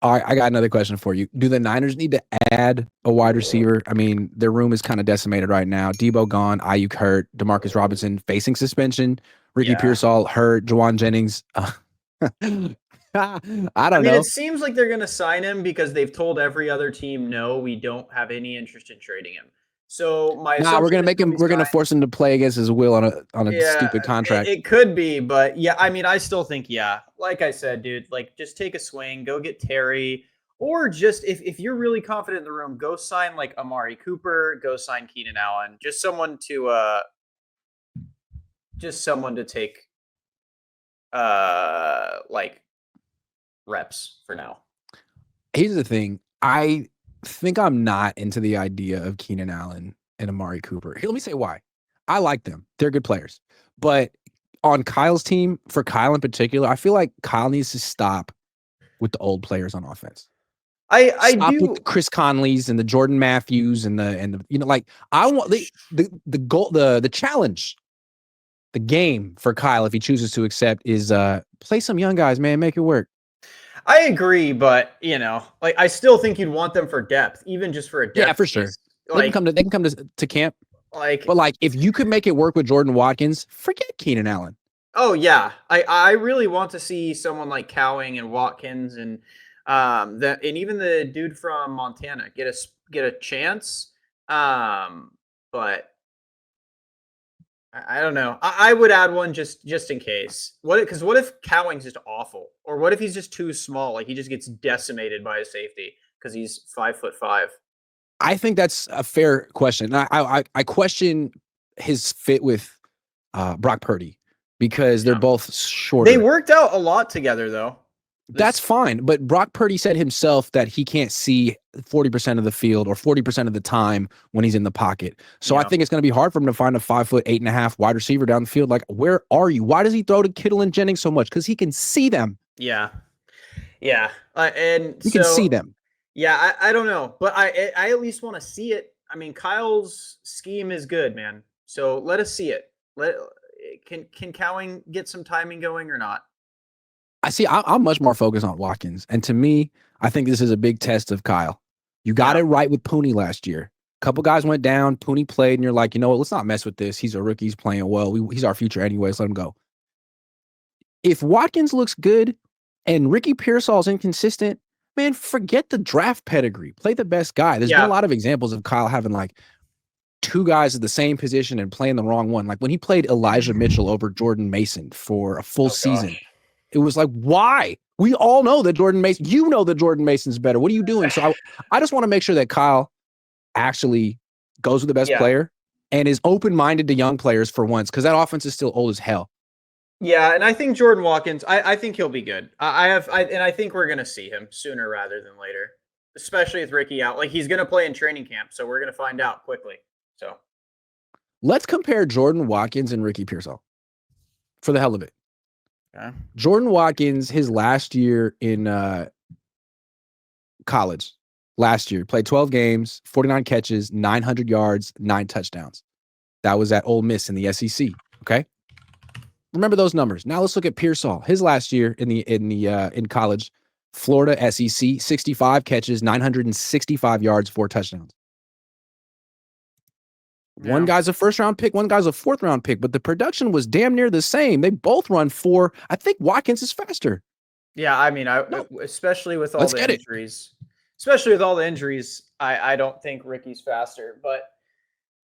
All right, I got another question for you. Do the Niners need to add a wide receiver? I mean, their room is kind of decimated right now. Debo gone, Ayuk hurt, Demarcus Robinson facing suspension, Ricky Yeah. Pearsall hurt, Jawan Jennings. I I don't mean, it know. seems like they're going to sign him because they've told every other team, no, we don't have any interest in trading him. So my Nah, we're assumption gonna is make he'll him. be We're gonna signed. force him to play against his will on a Yeah, stupid contract. it could be, but yeah, I mean, I still think, yeah, like I said, dude, like just take a swing, go get Terry, or just if you're really confident in the room, go sign like Amari Cooper, go sign Keenan Allen, just someone to take like reps for now. Here's the thing. I think I'm not into the idea of Keenan Allen and Amari Cooper. Here, let me say why. I like them. They're good players. But on Kyle's team, for Kyle in particular, I feel like Kyle needs to stop with the old players on offense. I Stop with the do. Chris Conleys and the Jordan Matthews and the like I want the goal the challenge, the game for Kyle if he chooses to accept is play some young guys, man, make it work. I agree, but like I still think you'd want them for depth, even just for a Yeah, depth for sure. piece. Like, They can come to camp. like, But like if you could make it work with Jordan Watkins, forget Keenan Allen. oh yeah, I really want to see someone like Cowing and Watkins and that and even the dude from Montana get a chance. But I don't know. I would add one just in case. What if Cowing's just awful, or what if he's just too small? Like he just gets decimated by a safety because he's 5'5". I think that's a fair question. I question his fit with Brock Purdy because they're Yeah. both They shorter. worked out a lot together though. That's This fine. But Brock Purdy said himself that he can't see 40% of the field or 40% of the time when he's in the pocket. So I Yeah. think it's going to be hard for him to find a 5'8.5" wide receiver down the field. Like, where are you? Why does he throw to Kittle and Jennings so much? Because he can see them. Yeah. Yeah. And You can see so them. yeah, I don't know, but I at least want to see it. I mean, Kyle's scheme is good, man. So let us see it. Can Cowing get some timing going or not? I see. I'm much more focused on Watkins. And to me, I think this is a big test of Kyle. You got Yeah. it right with Pooney last year. A couple guys went down. Pooney played, and you're like, you know what? Let's not mess with this. He's a rookie. He's playing well. He's our future anyways. Let him go. If Watkins looks good and Ricky Pearsall's inconsistent, man, forget the draft pedigree. Play the best guy. There's been a Yeah. lot of examples of Kyle having like two guys at the same position and playing the wrong one. Like when he played Elijah Mitchell over Jordan Mason for a full Oh season, gosh. it was like, why? We all know that Jordan Mason, you know that Jordan Mason's better. What are you doing? So I just want to make sure that Kyle actually goes with the best Yeah. player and is open-minded to young players for once, because that offense is still old as hell. Yeah, and I think Jordan Watkins, I think he'll be good. And I think we're gonna see him sooner rather than later, especially with Ricky out. Like he's gonna play in training camp, so we're gonna find out quickly. So Let's compare Jordan Watkins and Ricky Pearsall for the hell of it. okay. Jordan Watkins, his last year in college, last year, played 12 games, 49 catches, 900 yards, 9 touchdowns. That was at Ole Miss in the SEC. Okay. Remember those numbers. Now let's look at Pearsall. His last year in college, Florida SEC, 65 catches, 965 yards, 4 touchdowns. One Yeah. guy's a first round pick, one guy's a fourth round pick, but the production was damn near the same. They both run 4. I think Watkins is faster. Yeah, I mean, No, especially with all let's the get it. injuries, especially with all the injuries, I don't think Ricky's faster. But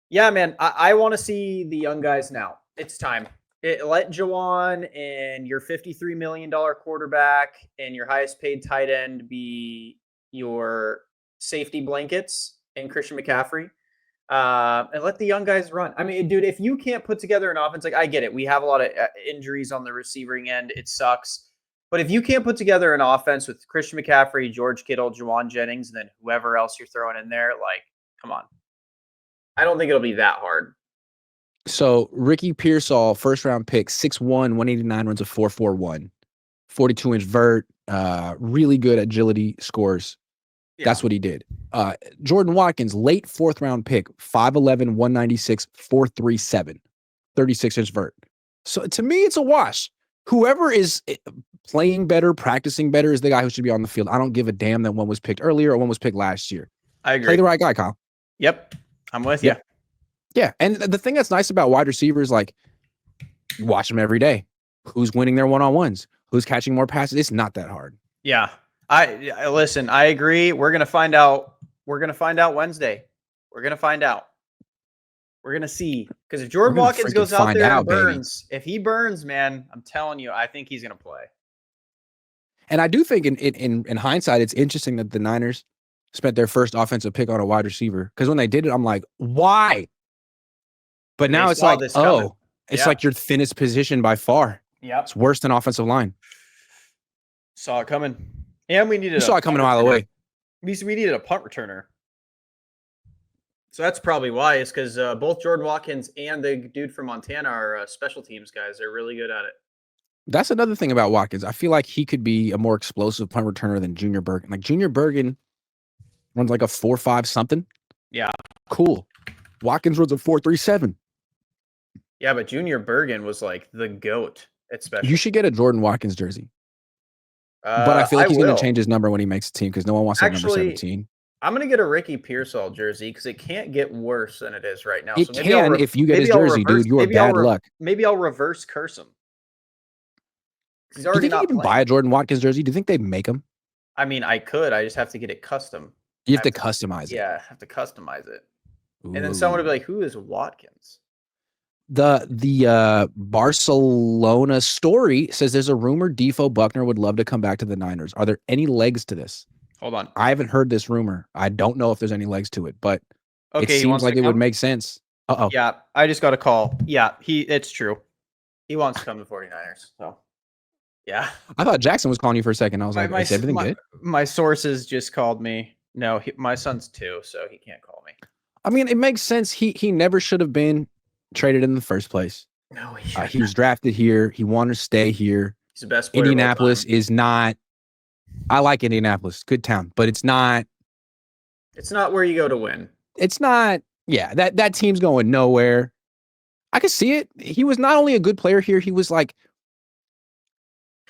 yeah, man, I want to see the young guys now. It's time. Let Jawan and your $53 million quarterback and your highest paid tight end be your safety blankets and Christian McCaffrey. And let the young guys run. I mean, dude, if you can't put together an offense, like I get it, we have a lot of injuries on the receiving end. It sucks. But if you can't put together an offense with Christian McCaffrey, George Kittle, Juwan Jennings, and then whoever else you're throwing in there, like, come on. I don't think it'll be that hard. So Ricky Pearsall, first round pick, 6'1", 189, runs a 4.41, 42-inch vert, really good agility scores. Yeah. That's what he did. Jordan Watkins, late fourth round pick, 5'11", 196, 4.37, 36-inch vert. So to me, it's a wash. Whoever is playing better, practicing better is the guy who should be on the field. I don't give a damn that one was picked earlier or one was picked last year. I agree. Play the right guy, Kyle. Yep. I'm with you. Yeah. And the thing that's nice about wide receivers, like, you watch them every day. Who's winning their one-on-ones? Who's catching more passes? It's not that hard. Yeah. Listen, I agree. We're going to find out. We're going to find out Wednesday. We're going to find out. We're going to see. Because if Jordan Watkins goes out there and burns, if he burns, man, I'm telling you, I think he's going to play. And I do think in hindsight, it's interesting that the Niners spent their first offensive pick on a wide receiver. Because when they did it, I'm like, why? But now it's like, it's like your thinnest position by far. Yeah. It's worse than offensive line. Saw it coming. And we needed saw it coming a mile away. We needed a punt returner. So that's probably why. Is because both Jordan Watkins and the dude from Montana are special teams guys. They're really good at it. That's another thing about Watkins. I feel like he could be a more explosive punt returner than Junior Bergen. Like Junior Bergen runs like a 4.5 something. Yeah. Cool. Watkins runs a 4.37. Yeah, but Junior Bergen was like the GOAT at special. You should get a Jordan Watkins jersey. But I feel like he's going to change his number when he makes a team because no one wants that number 17. I'm going to get a Ricky Pearsall jersey because it can't get worse than it is right now. It can if you get his jersey, dude. You are bad luck. Maybe I'll reverse curse him. He's already not playing. Do you think you can buy a Jordan Watkins jersey? Do you think they make them? I mean, I could. I just have to get it custom. You have to customize it. Yeah, I have to customize it. Ooh. And then someone would be like, who is Watkins? The Barcelona story says there's a rumor Defoe Buckner would love to come back to the Niners. Are there any legs to this? Hold on. I haven't heard this rumor. I don't know if there's any legs to it, but it seems like it would make sense. Uh-oh. Yeah, I just got a call. Yeah, it's true. He wants to come to 49ers. So, yeah. I thought Jackson was calling you for a second. I was like, is everything good? My sources just called me. No, my son's 2, so he can't call me. I mean, it makes sense. He never should have been traded in the first place. No, he was drafted here. He wanted to stay here. He's the best player. Indianapolis is not. I like Indianapolis, good town, but it's not. It's not where you go to win. It's not. Yeah, that team's going nowhere. I could see it. He was not only a good player here. He was like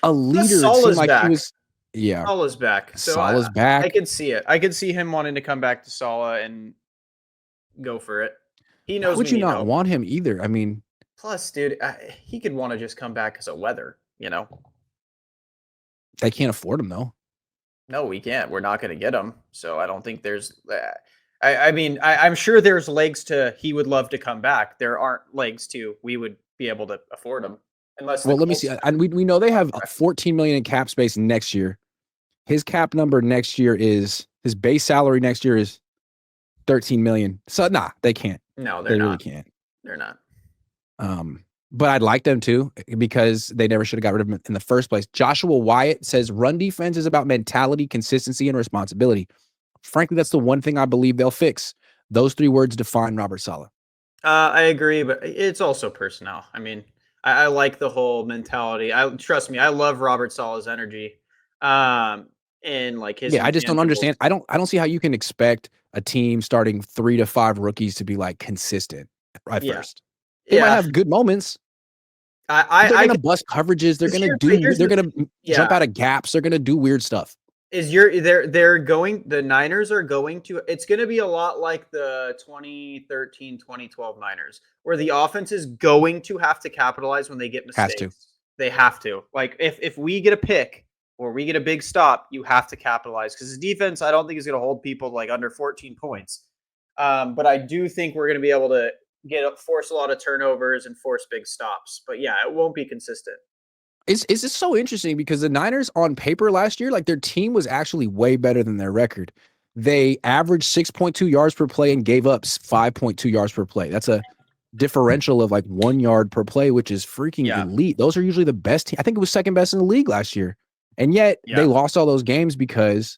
a leader. It seemed like back. He was. Yeah, Salah's back. So Salah's back. I could see it. I could see him wanting to come back to Salah and go for it. He knows. Why would you not want him either? I mean, plus, dude, he could want to just come back as a weather. You know, they can't afford him though. No, we can't. We're not going to get him. So I don't think there's. I mean, I'm sure there's legs to. He would love to come back. There aren't legs to. We would be able to afford him. Unless. Well, let me see. And we know they have $14 million in cap space next year. His cap number next year is his base salary next year is $13 million. So they can't. No, they really can't. They're not. But I'd like them to because they never should have got rid of him in the first place. Joshua Wyatt says run defense is about mentality, consistency, and responsibility. Frankly, that's the one thing I believe they'll fix. Those 3 words define Robert Saleh. I agree, but it's also personnel. I mean, I like the whole mentality. Trust me, I love Robert Saleh's energy. And like his. Yeah, I just don't understand. I don't see how you can expect a team starting 3 to 5 rookies to be like consistent at first. They might have good moments. They're gonna bust coverages. They're gonna jump out of gaps. They're gonna do weird stuff. The Niners are going to, it's going to be a lot like the 2013, 2012 Niners, where the offense is going to have to capitalize when they get mistakes. They have to. Like if we get a pick or we get a big stop, you have to capitalize because the defense, I don't think is going to hold people like under 14 points. But I do think we're going to be able to force a lot of turnovers and force big stops. But yeah, it won't be consistent. Is this so interesting because the Niners on paper last year, like their team was actually way better than their record. They averaged 6.2 yards per play and gave up 5.2 yards per play. That's a differential of like 1 yard per play, which is freaking elite. Those are usually the best team. I think it was second best in the league last year. And yet they lost all those games because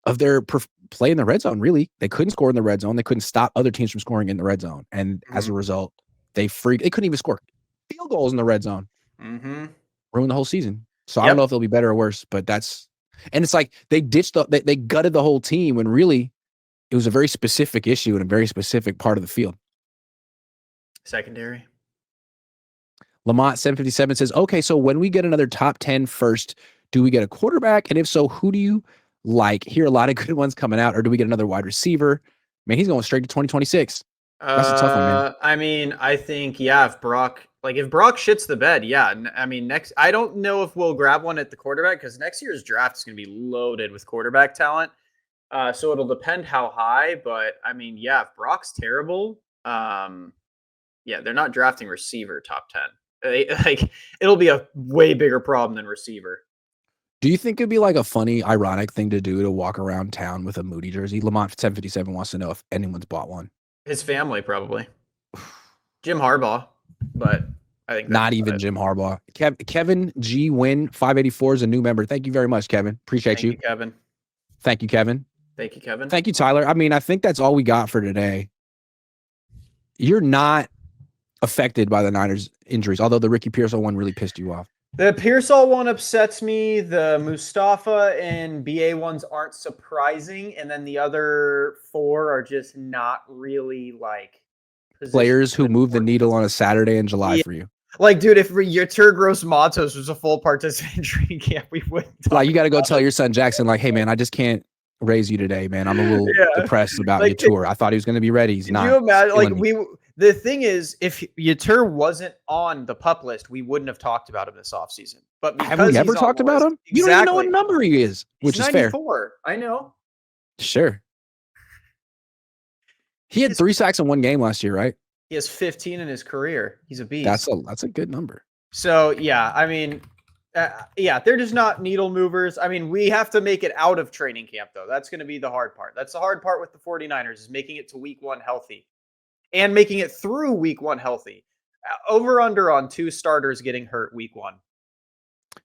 of their play in the red zone. Really, they couldn't score in the red zone. They couldn't stop other teams from scoring in the red zone. And as a result, they couldn't even score field goals in the red zone. Ruined the whole season. So I don't know if they'll be better or worse, but it's like they they gutted the whole team when really it was a very specific issue in a very specific part of the field. Secondary. Lamont 757 says, okay, so when we get another top 10 first, do we get a quarterback? And if so, who do you like? Hear a lot of good ones coming out, or do we get another wide receiver? Man, he's going straight to 2026. That's a tough one, man. I mean, I think, yeah, if Brock shits the bed, yeah. I mean, I don't know if we'll grab one at the quarterback because next year's draft is going to be loaded with quarterback talent. So it'll depend how high, but I mean, yeah, if Brock's terrible, yeah, they're not drafting receiver top 10. Like it'll be a way bigger problem than receiver. Do you think it'd be like a funny, ironic thing to do to walk around town with a Moody jersey? Lamont 757 wants to know if anyone's bought one. His family probably. Jim Harbaugh, but I think not even Jim Harbaugh. Kevin G Win 584 is a new member. Thank you very much, Kevin. Appreciate you, Kevin. Thank you, Kevin. Thank you, Kevin. Thank you, Tyler. I mean, I think that's all we got for today. You're not affected by the Niners injuries, although the Ricky Pearsall one really pissed you off. The Pearsall one upsets me. The Mustafa and BA ones aren't surprising. And then the other 4 are just not really like players who move the needle on a Saturday in July for you. Like, dude, if Yetur Gross-Matos was a full participant in training camp, we wouldn't. Like, you got to go tell your son Jackson, like, hey, man, I just can't raise you today, man. I'm a little depressed about like, Yetur. I thought he was going to be ready. He's not. Can you imagine? Like, the thing is, if Yetur wasn't on the PUP list, we wouldn't have talked about him this offseason. But have we ever talked about him? You don't even know what number he is, which is 94. Fair. I know. Sure. He had 3 sacks in one game last year, right? He has 15 in his career. He's a beast. That's a good number. So, yeah, I mean, yeah, they're just not needle movers. I mean, we have to make it out of training camp, though. That's going to be the hard part. That's the hard part with the 49ers is making it to week 1 healthy and making it through week 1 healthy. Over under on 2 starters getting hurt week 1.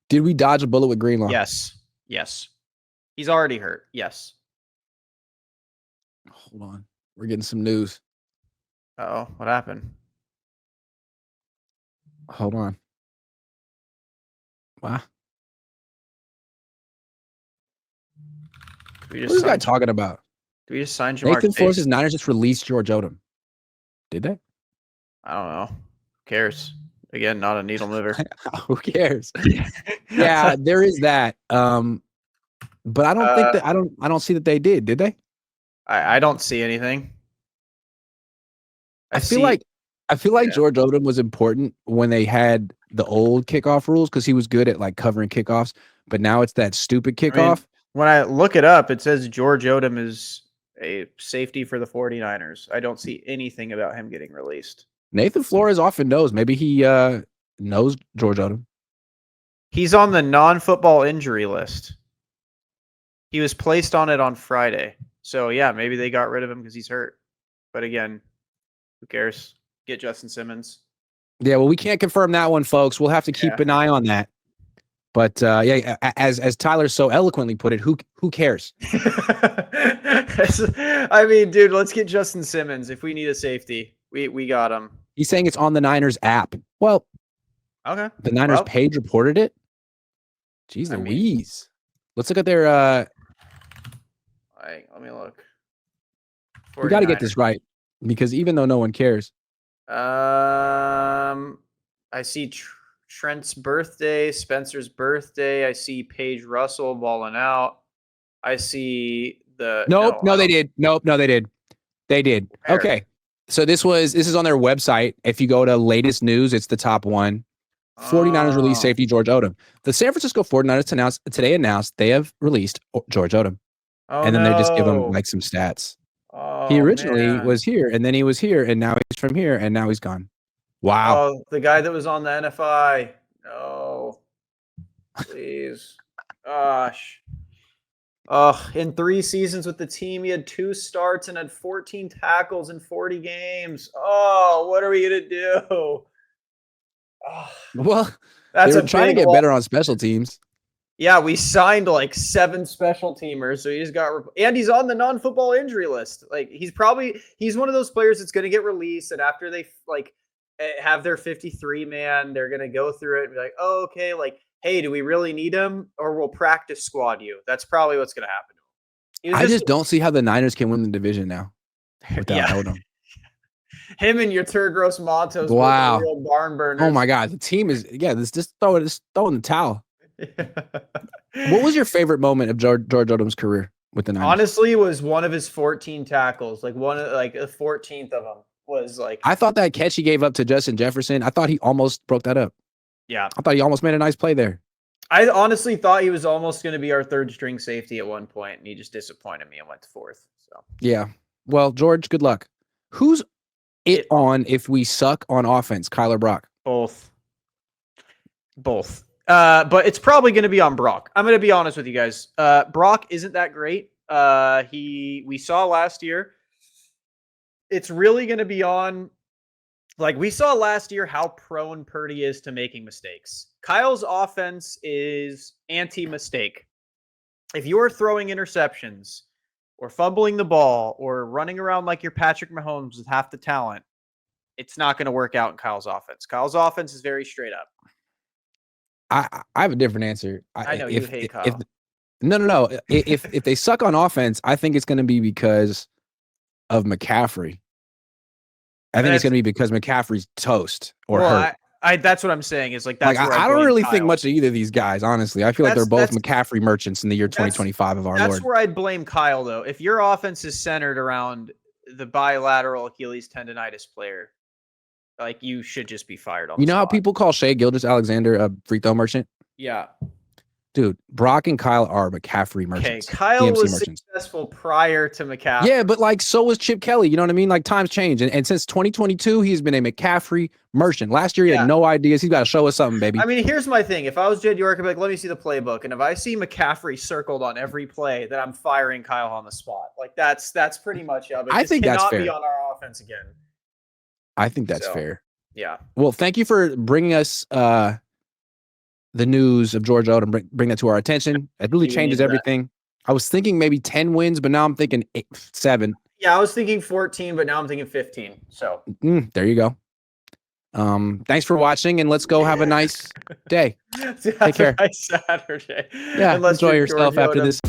Did we dodge a bullet with Greenlaw? Yes. Yes. He's already hurt. Yes. Hold on. We're getting some news. Uh-oh. What happened? Hold on. Wow. What is this guy talking about? Do we just sign Jamar Nathan Flores says Niners just released George Odum. Did they? I don't know. Who cares? Again, not a needle mover. Who cares? Yeah, there is that. But I don't think that I don't see that they did they? I don't see anything. I feel like George Odum was important when they had the old kickoff rules because he was good at like covering kickoffs, but now it's that stupid kickoff. I mean, when I look it up, it says George Odum is a safety for the 49ers. I don't see anything about him getting released. Nathan Flores often knows. Maybe he knows George Odum. He's on the non-football injury list. He was placed on it on Friday. So, yeah, maybe they got rid of him because he's hurt. But again, who cares? Get Justin Simmons. Yeah, well, we can't confirm that one, folks. We'll have to keep an eye on that. But yeah, as Tyler so eloquently put it, who cares? I mean, dude, let's get Justin Simmons. If we need a safety, we got him. He's saying it's on the Niners app. Well, okay. The Niners page reported it. Jeez Louise. Let's look at their let me look. 49ers. We got to get this right because even though no one cares. I see Trent's birthday, Spencer's birthday. I see Paige Russell balling out. I see the No, they did. Nope, no, they did. They did. Where? Okay. So this is on their website. If you go to latest news, it's the top one. 49ers released safety George Odum. The San Francisco 49ers today announced they have released George Odum. And then they just give him like some stats. He originally was here, and then he was here, and now he's from here, and now he's gone. Wow. Oh, the guy that was on the NFI. No. Please. Gosh. In 3 seasons with the team, he had 2 starts and had 14 tackles in 40 games. Oh, what are we going to do? Oh, well, they're trying to get better on special teams. Yeah, we signed like 7 special teamers, so he just got and he's on the non-football injury list. Like he's one of those players that's going to get released, and after they like have their 53 man, they're going to go through it and be like, oh, okay, like, hey, do we really need him, or we'll practice squad you? That's probably what's going to happen to him. I just don't see how the Niners can win the division now without Odom. Him and your Turgros Matos, Wow. real barn burners. Oh my God, the team is this just throwing the towel. What was your favorite moment of George Odom's career with the Niners? Honestly, was one of his 14 tackles. Like the 14th of them was like. I thought that catch he gave up to Justin Jefferson. I thought he almost broke that up. Yeah, I thought he almost made a nice play there. I honestly thought he was almost going to be our third string safety at one point, and he just disappointed me and went to fourth. So yeah. Well, George, good luck. Who's it on if we suck on offense, Kyle or Brock? Both. But it's probably going to be on Brock. I'm going to be honest with you guys. Brock isn't that great. We saw last year. It's really going to be on. Like we saw last year how prone Purdy is to making mistakes. Kyle's offense is anti-mistake. If you're throwing interceptions or fumbling the ball or running around like you're Patrick Mahomes with half the talent, it's not going to work out in Kyle's offense. Kyle's offense is very straight up. I have a different answer. I know you hate Kyle. No. if they suck on offense, I think it's going to be because of McCaffrey. I think it's going to be because McCaffrey's toast or hurt. That's what I'm saying. Is like that's. Like, I don't really think much of either of these guys. Honestly, I feel like they're both McCaffrey merchants in the year 2025 of our Lord. That's where I'd blame Kyle though. If your offense is centered around the bilateral Achilles tendonitis player, like you should just be fired on. You know how people call Shea Gilgeous-Alexander a free throw merchant? Yeah. Dude, Brock and Kyle are McCaffrey merchants. Okay, Kyle was successful prior to McCaffrey. Yeah, but like so was Chip Kelly. You know what I mean? Like times change. And since 2022, he's been a McCaffrey merchant. Last year, he had no ideas. He's got to show us something, baby. I mean, here's my thing. If I was Jed York, I'd be like, let me see the playbook. And if I see McCaffrey circled on every play, then I'm firing Kyle on the spot. Like that's pretty much it. I think that's fair. Be on our offense again. I think that's fair. Yeah. Well, thank you for bringing us the news of George Odum, bring that to our attention. It really changes everything. I was thinking maybe 10 wins, but now I'm thinking 7. Yeah, I was thinking 14, but now I'm thinking 15. So there you go. Thanks for watching, and let's go have a nice day. Take care. Nice Saturday. Yeah, enjoy yourself after this.